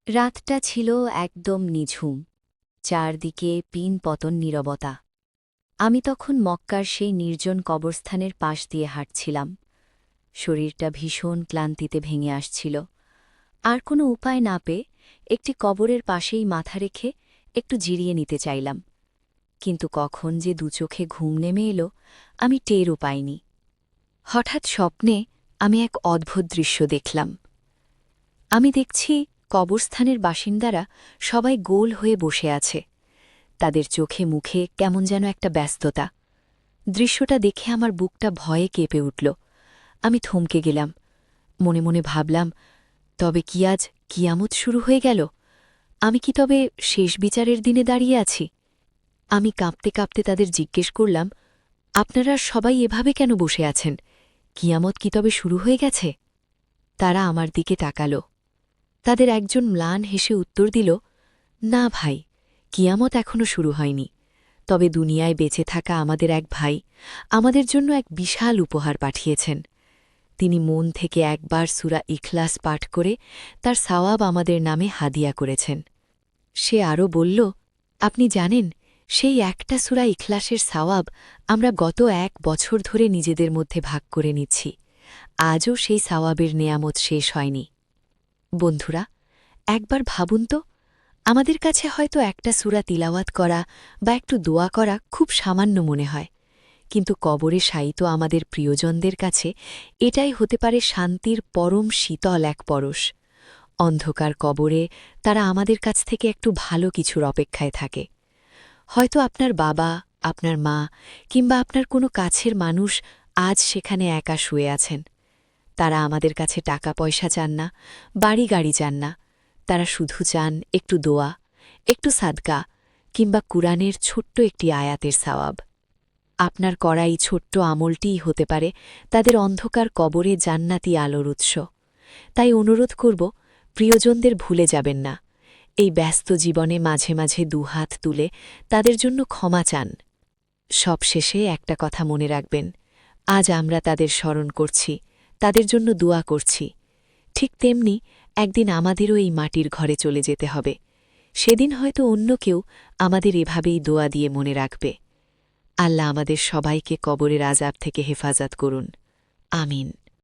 রাতটা ছিল একদম নিঝুম, চারদিকে পিন-পতন নীরবতা। আমি তখন মক্কার সেই নির্জন কবরস্থানের পাশ দিয়ে হাঁটছিলাম। শরীরটা ভীষণ ক্লান্তিতে ভেঙে আসছিল। আর কোনো উপায় না পেয়ে একটি কবরের পাশেই মাথা রেখে একটু জিরিয়ে নিতে চাইলাম। কিন্তু কখন যে দুচোখে ঘুম নেমে এলো আমি টেরও পাইনি। হঠাৎ স্বপ্নে আমি এক অদ্ভুত দৃশ্য দেখলাম। আমি দেখছি কবরস্থানের বাসিন্দারা সবাই গোল হয়ে বসে আছে। তাদের চোখে মুখে কেমন যেন একটা ব্যস্ততা। দৃশ্যটা দেখে আমার বুকটা ভয়ে কেঁপে উঠল। আমি থমকে গেলাম। মনে মনে ভাবলাম, তবে কি আজ কিয়ামত শুরু হয়ে গেল? আমি কি তবে শেষ বিচারের দিনে দাঁড়িয়ে আছি? আমি কাঁপতে কাঁপতে তাদের জিজ্ঞেস করলাম, আপনারা সবাই এভাবে কেন বসে আছেন? কিয়ামত কি তবে শুরু হয়ে গেছে? তারা আমার দিকে তাকাল। তাদের একজন ম্লান হেসে উত্তর দিল, না ভাই, কিয়ামত এখনো শুরু হয়নি। তবে দুনিয়ায় বেঁচে থাকা আমাদের এক ভাই আমাদের জন্য এক বিশাল উপহার পাঠিয়েছেন। তিনি মন থেকে একবার সূরা ইখলাস পাঠ করে তার সওয়াব আমাদের নামে হাদিয়া করেছেন। সে আরও বলল, আপনি জানেন, সেই একটা সূরা ইখলাসের সওয়াব আমরা গত ১ বছর ধরে নিজেদের মধ্যে ভাগ করে নিচ্ছি। আজও সেই সওয়াবের নেয়ামত শেষ হয়নি। বন্ধুরা, একবার ভাবুন তো, আমাদের কাছে হয়তো একটা সূরা তিলাওয়াত করা বা একটু দোয়া করা খুব সামান্য মনে হয়, কিন্তু কবরে শায়িত আমাদের প্রিয়জনদের কাছে এটাই হতে পারে শান্তির পরম শীতল এক পরশ। অন্ধকার কবরে তারা আমাদের কাছ থেকে একটু ভালো কিছুর অপেক্ষায় থাকে। হয়তো আপনার বাবা, আপনার মা কিংবা আপনার কোনো কাছের মানুষ আজ সেখানে একা শুয়ে আছেন। তারা আমাদের কাছে টাকা পয়সা চান না, বাড়ি গাড়ি চান না। তারা শুধু চান একটু দোয়া, একটু সাদকা কিংবা কুরআনের ছোট্ট একটি আয়াতের সওয়াব। আপনার করা এই ছোট্ট আমলটিই হতে পারে তাদের অন্ধকার কবরে জান্নাতি আলোর উৎস। তাই অনুরোধ করব, প্রিয়জনদের ভুলে যাবেন না। এই ব্যস্ত জীবনে মাঝে মাঝে দুহাত তুলে তাদের জন্য ক্ষমা চান। সবশেষে একটা কথা মনে রাখবেন, আজ আমরা তাদের স্মরণ করছি, তাদের জন্য দোয়া করছি। ঠিক তেমনি একদিন আমাদেরও এই মাটির ঘরে চলে যেতে হবে। সেদিন হয়তো অন্য কেউ আমাদের এভাবেই দোয়া দিয়ে মনে রাখবে। আল্লাহ আমাদের সবাইকে কবরের আযাব থেকে হেফাজত করুন। আমিন।